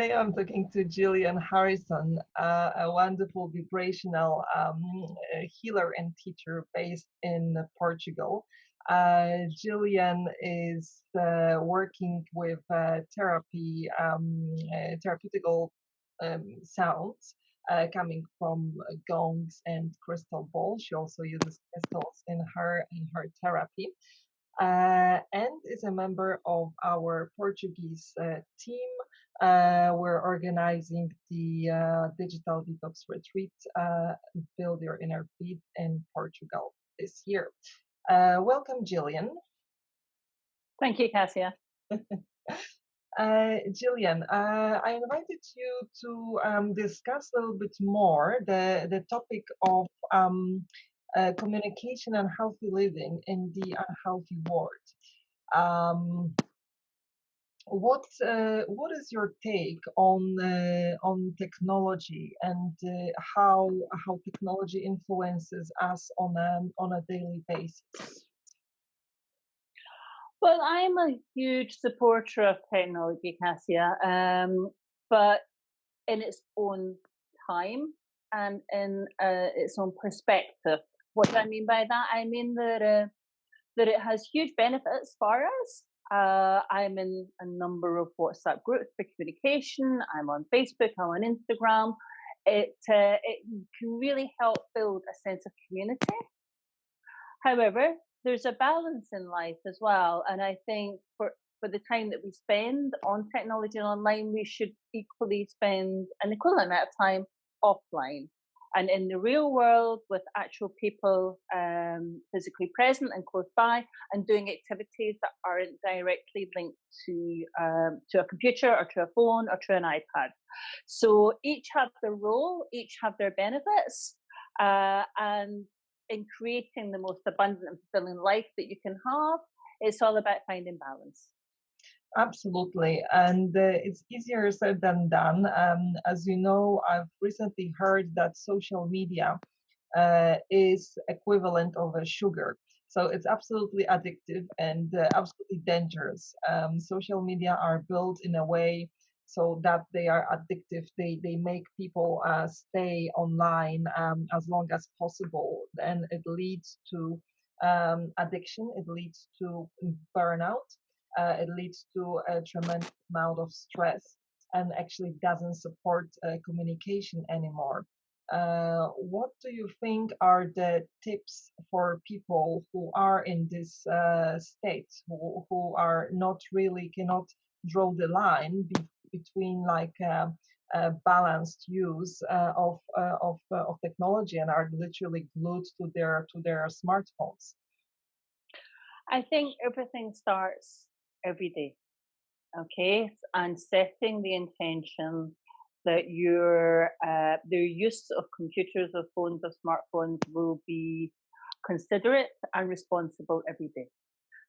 Today I'm talking to Gillian Harrison, a wonderful vibrational healer and teacher based in Portugal. Gillian is working with therapeutical sounds coming from gongs and crystal balls. She also uses crystals in her therapy and is a member of our Portuguese team. We're organizing the Digital Detox Retreat, Build Your Inner Feed in Portugal this year. Welcome, Gillian. Thank you, Cassia. Gillian, I invited you to discuss a little bit more the topic of communication and healthy living in the unhealthy world. Um, what is your take on technology and how technology influences us on a daily basis? Well, I'm a huge supporter of technology, Cassia, but in its own time and in its own perspective. What do I mean by that? I mean that it has huge benefits for us. I'm in a number of WhatsApp groups for communication. I'm on Facebook. I'm on Instagram. It can really help build a sense of community. However, there's a balance in life as well, and I think for the time that we spend on technology and online, we should equally spend an equivalent amount of time offline and in the real world with actual people physically present and close by and doing activities that aren't directly linked to a computer or to a phone or to an iPad. So each have their role, each have their benefits, and in creating the most abundant and fulfilling life that you can have, it's all about finding balance. Absolutely, and it's easier said than done. As you know, I've recently heard that social media is equivalent of a sugar. So it's absolutely addictive and absolutely dangerous. Social media are built in a way so that they are addictive. They make people stay online as long as possible, and it leads to addiction. It leads to burnout. It leads to a tremendous amount of stress and actually doesn't support communication anymore. What do you think are the tips for people who are in this state, who are not really cannot draw the line between like balanced use of technology and are literally glued to their smartphones? I think everything starts every day, okay, and setting the intention that their use of computers or phones or smartphones will be considerate and responsible every day.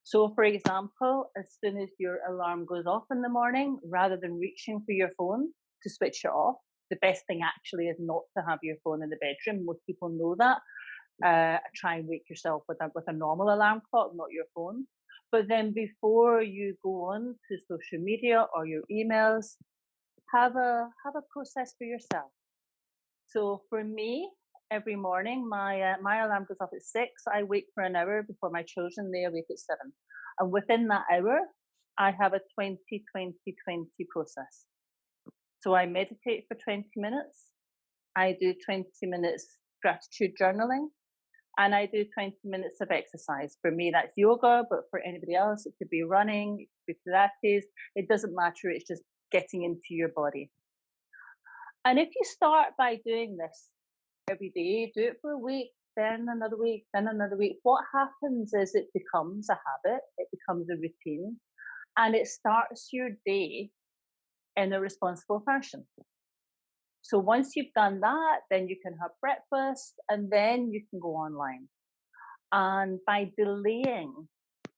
So, for example, as soon as your alarm goes off in the morning, rather than reaching for your phone to switch it off, the best thing actually is not to have your phone in the bedroom. Most people know that. Try and wake yourself with a normal alarm clock, not your phone. But then before you go on to social media or your emails, have a process for yourself. So for me, every morning my alarm goes off at 6. I wake for an hour before my children. They awake at 7, and within that hour, I have a 20-20-20 process. So I meditate for 20 minutes. I do 20 minutes gratitude journaling. And I do 20 minutes of exercise. For me, that's yoga, but for anybody else, it could be running, it could be Pilates. It doesn't matter. It's just getting into your body. And if you start by doing this every day, do it for a week, then another week, then another week, what happens is it becomes a habit, it becomes a routine, and it starts your day in a responsible fashion. So once you've done that, then you can have breakfast and then you can go online. And by delaying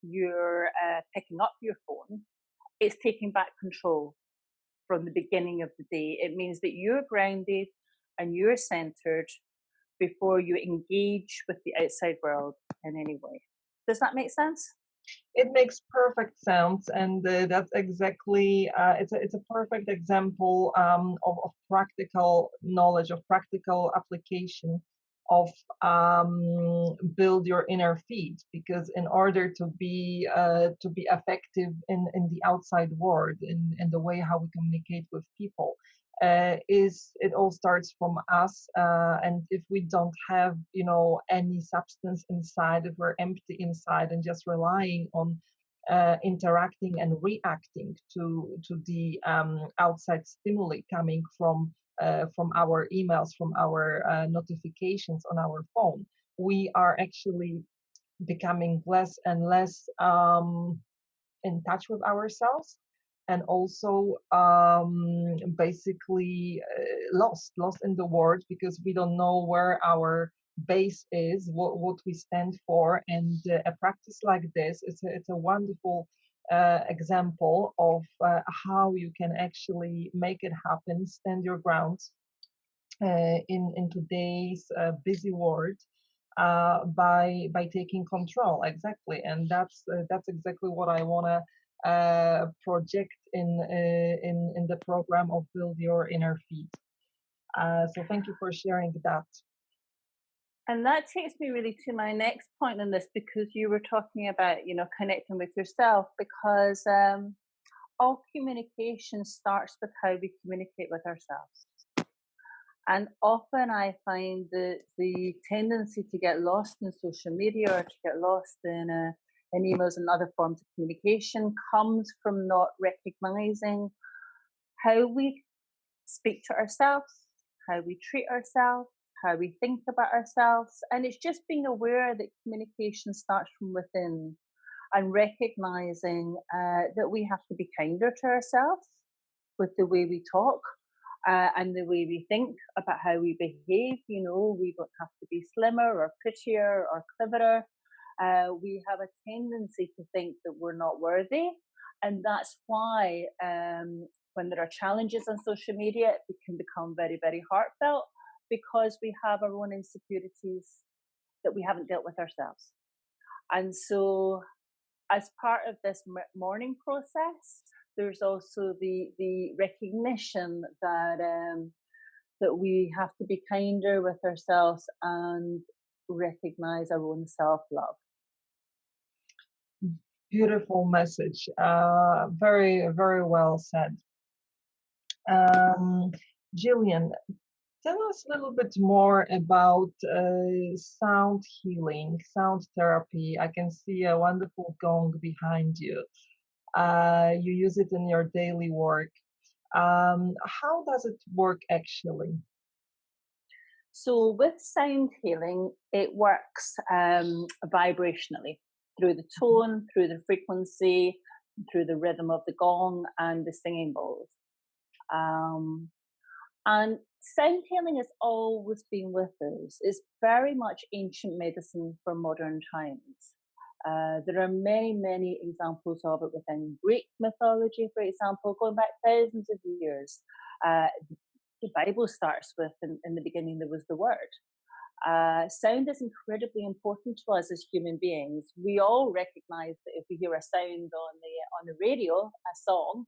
your picking up your phone, it's taking back control from the beginning of the day. It means that you're grounded and you're centered before you engage with the outside world in any way. Does that make sense? It makes perfect sense, and that's exactly it's a perfect example of practical knowledge, of practical application of build your inner feet. Because in order to be effective in the outside world, in the way how we communicate with people, is it all starts from us, and if we don't have any substance inside, if we're empty inside and just relying on interacting and reacting to the outside stimuli coming from our emails, from our notifications on our phone, we are actually becoming less and less in touch with ourselves, and also basically lost in the world, because we don't know where our base is, what we stand for. And a practice like this, it's a wonderful example of how you can actually make it happen, stand your ground in today's busy world, by taking control. Exactly. And that's exactly what I want to project in the program of Build Your Inner Feet. So thank you for sharing that. And that takes me really to my next point in this, because you were talking about, connecting with yourself, because all communication starts with how we communicate with ourselves. And often I find that the tendency to get lost in social media, or to get lost in emails and other forms of communication, comes from not recognizing how we speak to ourselves, how we treat ourselves, how we think about ourselves. And it's just being aware that communication starts from within, and recognizing that we have to be kinder to ourselves with the way we talk, and the way we think about how we behave. We don't have to be slimmer or prettier or cleverer. We have a tendency to think that we're not worthy. And that's why when there are challenges on social media, it can become very, very heartfelt, because we have our own insecurities that we haven't dealt with ourselves. And so, as part of this mourning process, there's also the recognition that we have to be kinder with ourselves and recognize our own self-love. Beautiful message. Very, very well said. Gillian, tell us a little bit more about sound healing, sound therapy. I can see a wonderful gong behind you. You use it in your daily work. How does it work actually? So with sound healing, it works vibrationally, through the tone, through the frequency, through the rhythm of the gong and the singing bowls. And sound healing has always been with us. It's very much ancient medicine for modern times. There are many, many examples of it within Greek mythology, for example, going back thousands of years. The Bible starts with, in the beginning, there was the Word. Sound is incredibly important to us as human beings. We all recognize that if we hear a sound on the radio, a song,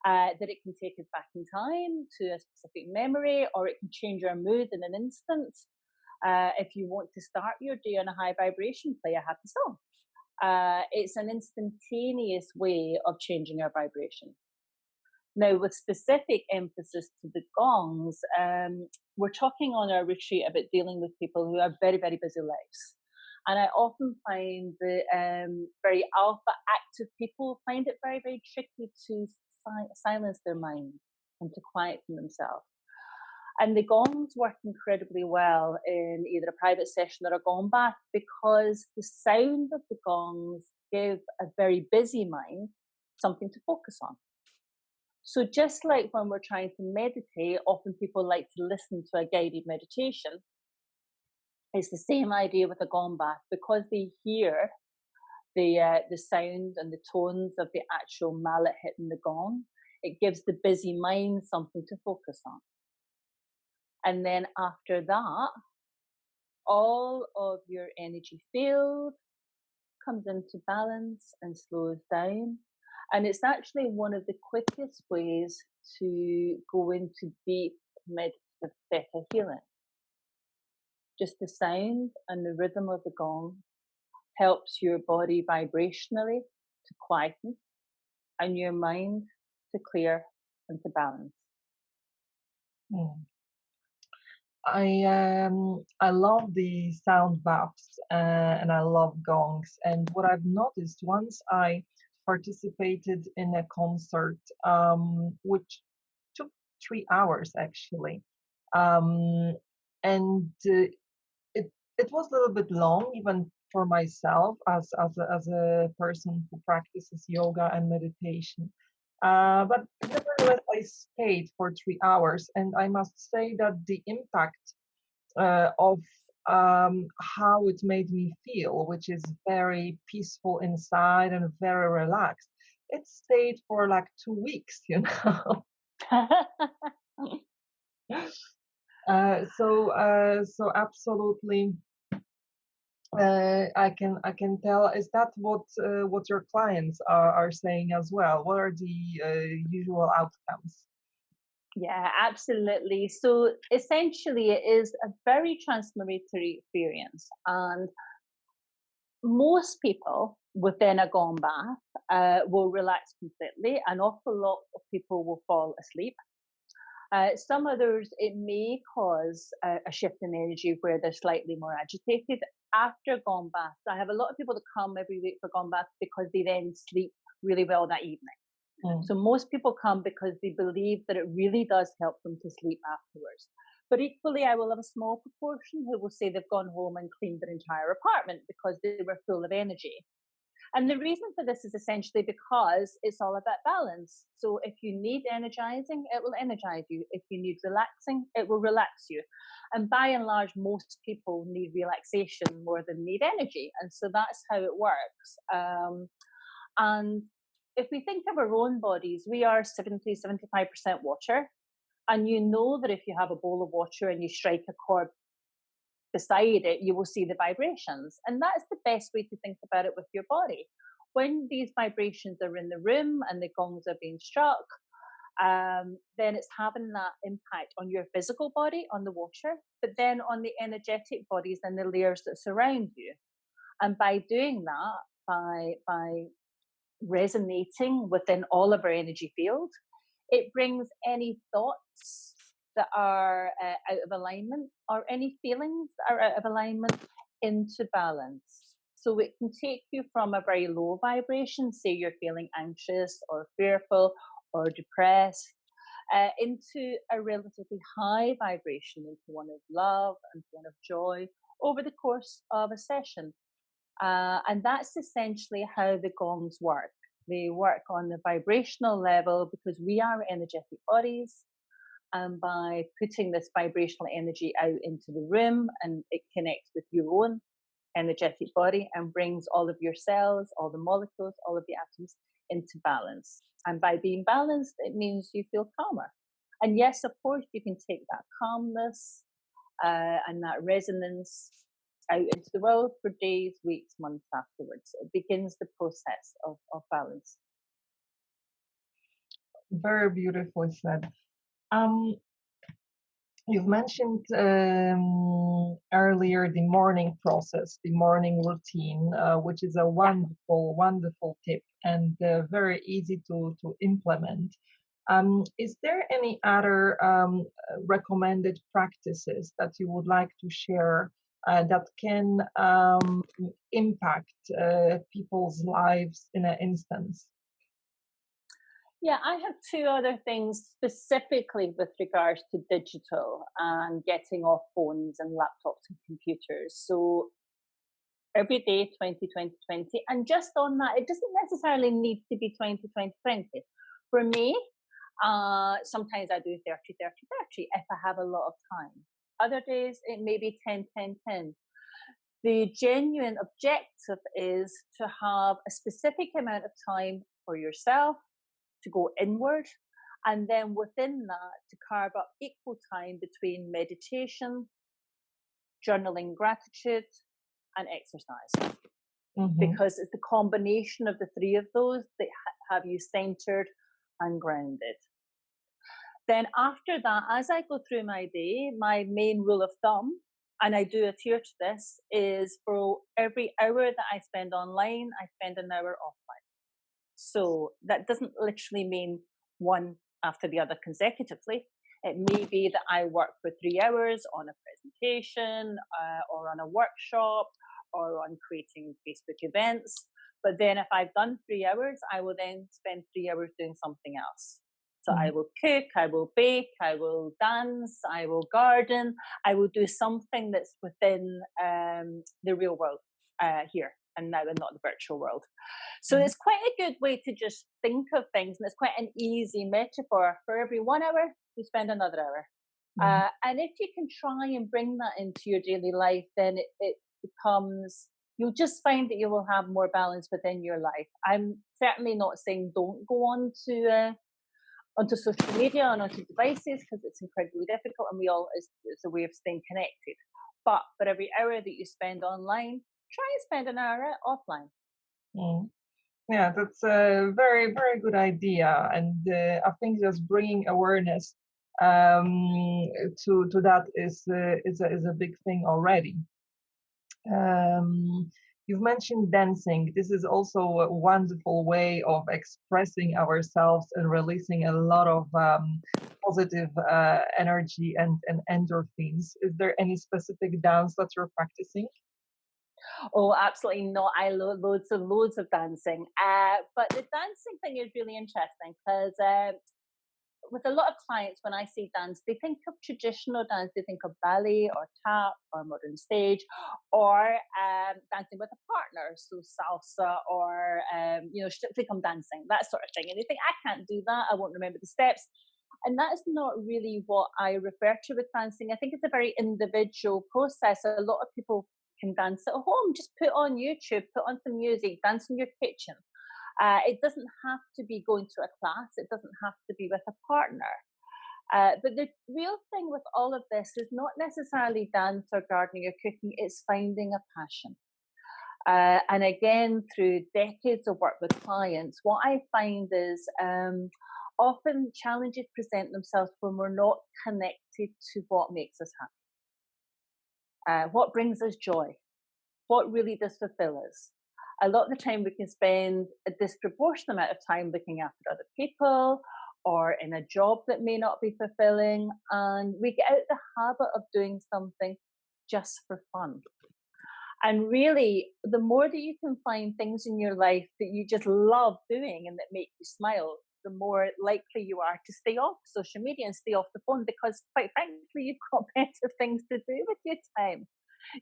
that it can take us back in time to a specific memory, or it can change our mood in an instant. If you want to start your day on a high vibration, play a happy song. It's an instantaneous way of changing our vibration. Now, with specific emphasis to the gongs, we're talking on our retreat about dealing with people who have very, very busy lives. And I often find that very alpha active people find it very, very tricky to silence their mind and to quieten themselves. And the gongs work incredibly well in either a private session or a gong bath, because the sound of the gongs give a very busy mind something to focus on. So just like when we're trying to meditate, often people like to listen to a guided meditation. It's the same idea with a gong bath, because they hear the sound and the tones of the actual mallet hitting the gong. It gives the busy mind something to focus on. And then after that, all of your energy field comes into balance and slows down. And it's actually one of the quickest ways to go into deep meditative theta healing. Just the sound and the rhythm of the gong helps your body vibrationally to quieten and your mind to clear and to balance. Mm. I love the sound baths and I love gongs. And what I've noticed once I participated in a concert, which took 3 hours actually, um, and it was a little bit long even for myself as a person who practices yoga and meditation. But nevertheless, I stayed for 3 hours, and I must say that the impact of how it made me feel, which is very peaceful inside and very relaxed. It stayed for like 2 weeks, you know. So absolutely, I can tell. Is that what your clients are saying as well? What are the usual outcomes? Yeah, absolutely. So essentially, it is a very transformatory experience. And most people within a gong bath will relax completely. An awful lot of people will fall asleep. Some others, it may cause a shift in energy where they're slightly more agitated after gong bath. I have a lot of people that come every week for gong bath because they then sleep really well that evening. Mm. So most people come because they believe that it really does help them to sleep afterwards. But equally, I will have a small proportion who will say they've gone home and cleaned their entire apartment because they were full of energy. And the reason for this is essentially because it's all about balance. So if you need energizing, it will energize you. If you need relaxing, it will relax you. And by and large, most people need relaxation more than need energy. And so that's how it works. And if we think of our own bodies, we are 75% water. And you know that if you have a bowl of water and you strike a chord beside it, you will see the vibrations. And that's the best way to think about it with your body. When these vibrations are in the room and the gongs are being struck, then it's having that impact on your physical body, on the water, but then on the energetic bodies and the layers that surround you. And by doing that, by resonating within all of our energy field, it brings any thoughts that are out of alignment or any feelings that are out of alignment into balance. So it can take you from a very low vibration, say you're feeling anxious or fearful or depressed, into a relatively high vibration, into one of love and one of joy over the course of a session. And that's essentially how the gongs work. They work on the vibrational level because we are energetic bodies. And by putting this vibrational energy out into the room, and it connects with your own energetic body and brings all of your cells, all the molecules, all of the atoms into balance. And by being balanced, it means you feel calmer. And yes, of course, you can take that calmness and that resonance out into the world for days, weeks, months afterwards. It begins the process of balance. Very beautifully said. Um, you've mentioned earlier the morning process, the morning routine, which is a Yeah. wonderful tip and very easy to implement. Is there any other recommended practices that you would like to share that can impact people's lives in an instance? Yeah, I have two other things specifically with regards to digital and getting off phones and laptops and computers. So every day, 2020, and just on that, it doesn't necessarily need to be 2020. For me, sometimes I do 30 if I have a lot of time. Other days, it may be 10 10 10. The genuine objective is to have a specific amount of time for yourself to go inward, and then within that, to carve up equal time between meditation, journaling gratitude, and exercise. Mm-hmm. because it's the combination of the three of those that have you centered and grounded. Then after that, as I go through my day, my main rule of thumb, and I do adhere to this, is for every hour that I spend online, I spend an hour offline. So that doesn't literally mean one after the other consecutively. It may be that I work for 3 hours on a presentation, or on a workshop, or on creating Facebook events. But then if I've done 3 hours, I will then spend 3 hours doing something else. So I will cook, I will bake, I will dance, I will garden, I will do something that's within the real world here and now, and not the virtual world. So Mm-hmm. it's quite a good way to just think of things, and it's quite an easy metaphor. For every 1 hour, you spend another hour. Mm-hmm. And if you can try and bring that into your daily life, then it becomes, you'll just find that you will have more balance within your life. I'm certainly not saying don't go on to onto social media and onto devices, because it's incredibly difficult, and we all, it's a way of staying connected. But for every hour that you spend online, try and spend an hour offline. Mm. Yeah, that's a very, very good idea, and I think just bringing awareness to that is a big thing already. Um, you've mentioned dancing. This is also a wonderful way of expressing ourselves and releasing a lot of positive energy and endorphins. Is there any specific dance that you're practicing? Oh, absolutely not. I love loads of dancing. But the dancing thing is really interesting because with a lot of clients, when I say dance, they think of traditional dance. They think of ballet or tap or modern stage, or dancing with a partner, so salsa or strictly come dancing, that sort of thing. And they think, I can't do that. I won't remember the steps. And that's not really what I refer to with dancing. I think it's a very individual process. A lot of people can dance at home. Just put on YouTube, put on some music, dance in your kitchen. It doesn't have to be going to a class. It doesn't have to be with a partner. But the real thing with all of this is not necessarily dance or gardening or cooking. It's finding a passion. And again, through decades of work with clients, what I find is often challenges present themselves when we're not connected to what makes us happy, what brings us joy, what really does fulfill us. A lot of the time, we can spend a disproportionate amount of time looking after other people or in a job that may not be fulfilling, and we get out the habit of doing something just for fun. And really, the more that you can find things in your life that you just love doing and that make you smile, the more likely you are to stay off social media and stay off the phone, because quite frankly, you've got better things to do with your time.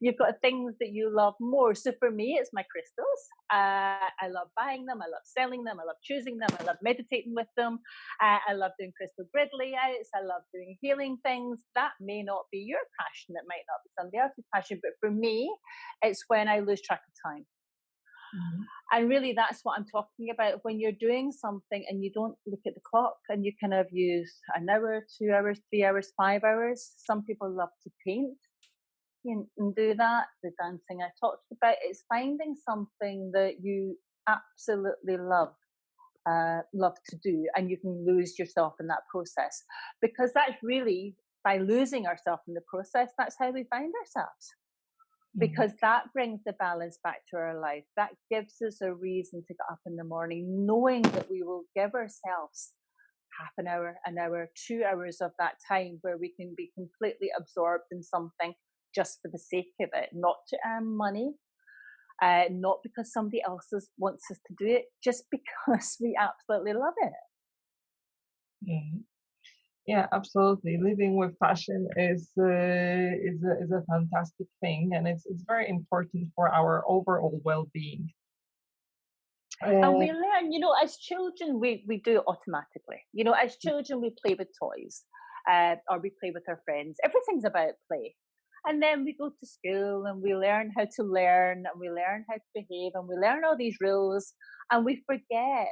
You've got things that you love more. So for me, it's my crystals. I love buying them. I love selling them. I love choosing them. I love meditating with them. I love doing crystal grid layouts. I love doing healing things. That may not be your passion. It might not be somebody else's passion. But for me, it's when I lose track of time. Mhm. And really, that's what I'm talking about. When you're doing something and you don't look at the clock and you kind of use an hour, 2 hours, 3 hours, 5 hours. Some people love to paint and do that. The dancing I talked about, it's finding something that you absolutely love to do, and you can lose yourself in that process, because that's really, by losing ourselves in the process, that's how we find ourselves, Mhm. because that brings the balance back to our life. That gives us a reason to get up in the morning, knowing that we will give ourselves half an hour, 2 hours of that time where we can be completely absorbed in something just for the sake of it, not to earn money, not because somebody else wants us to do it, just because we absolutely love it. Mhm. Yeah, absolutely. Living with passion is a fantastic thing, and it's very important for our overall well-being. And Uh, we learn, as children, we do it automatically. As children, we play with toys, or we play with our friends. Everything's about play. And then we go to school and we learn how to learn, and we learn how to behave, and we learn all these rules, and we forget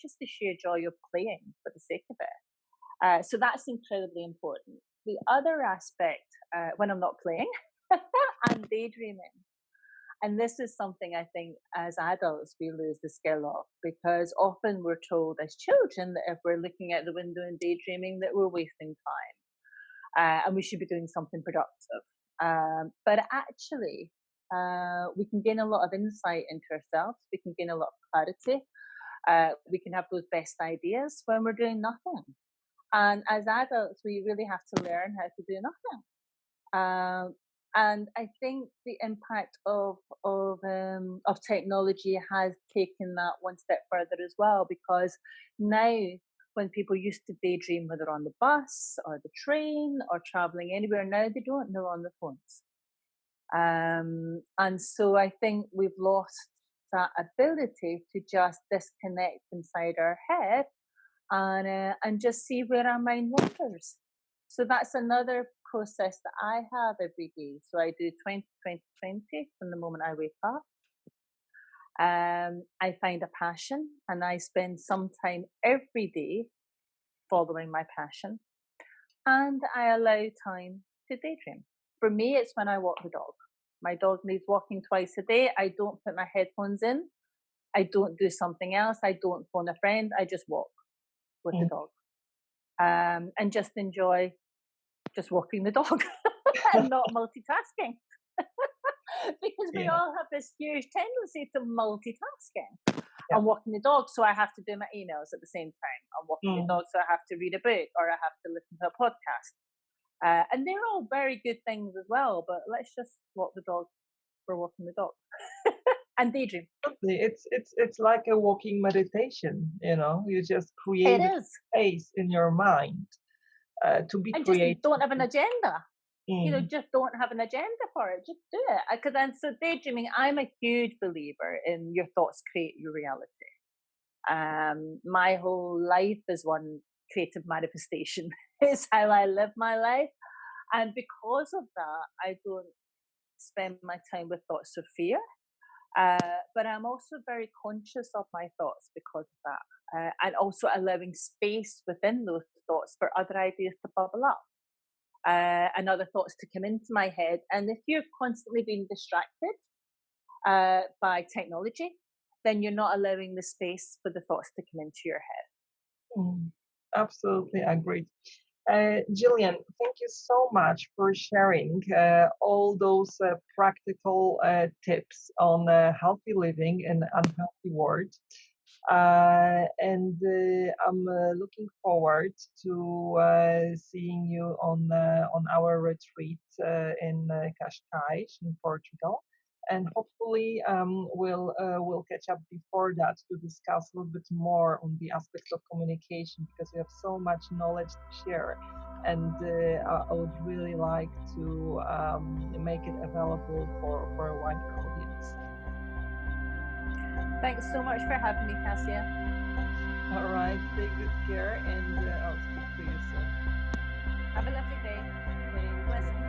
just the sheer joy of playing for the sake of it. So that's incredibly important. The other aspect, when I'm not playing, I'm daydreaming. And this is something I think as adults we lose the skill of, because often we're told as children that if we're looking out the window and daydreaming that we're wasting time, and we should be doing something productive. But actually, we can gain a lot of insight into ourselves. We can gain a lot of clarity. We can have those best ideas when we're doing nothing. And as adults, we really have to learn how to do nothing. Um, and I think the impact of technology has taken that one step further as well, because now when people used to daydream whether on the bus or the train or traveling anywhere, now they don't, they're on their phones. And so I think we've lost that ability to just disconnect inside our head and just see where our mind wanders. So that's another process that I have every day. So I do 20 from the moment I wake up. I find a passion and I spend some time every day following my passion, and I allow time to daydream. For me, it's when I walk the dog. My dog needs walking twice a day. I don't put my headphones in. I don't do something else. I don't phone a friend. I just walk with the Mm. dog, and just enjoy just walking the dog and not multitasking. Because we Yeah, all have this huge tendency to multitasking. yeah. I'm walking the dog, so I have to do my emails at the same time. I'm walking the Mm. dog, so I have to read a book or I have to listen to a podcast. And they're all very good things as well, but let's just walk the dog for walking the dog and daydream. Absolutely. It's like a walking meditation, you know. You just It create a is. space in your mind to be And just creative. don't have an agenda. Mm. Just don't have an agenda for it. Just do it. Because then, so daydreaming, I'm a huge believer in your thoughts create your reality. My whole life is one creative manifestation. It's how I live my life. And because of that, I don't spend my time with thoughts of fear. But I'm also very conscious of my thoughts because of that. And also allowing space within those thoughts for other ideas to bubble up, and other thoughts to come into my head. And if you're constantly being distracted by technology, then you're not allowing the space for the thoughts to come into your head. Mm. Absolutely agreed. Gillian, thank you so much for sharing all those practical tips on healthy living in an unhealthy world. And I'm looking forward to seeing you on our retreat in Cascais in Portugal. And hopefully we'll catch up before that to discuss a little bit more on the aspects of communication, because we have so much knowledge to share, and I would really like to make it available for a wider audience. Thanks so much for having me, Cassia. All right, take good care, and I'll speak to you soon. Have a lovely day. Thank Blessings. you.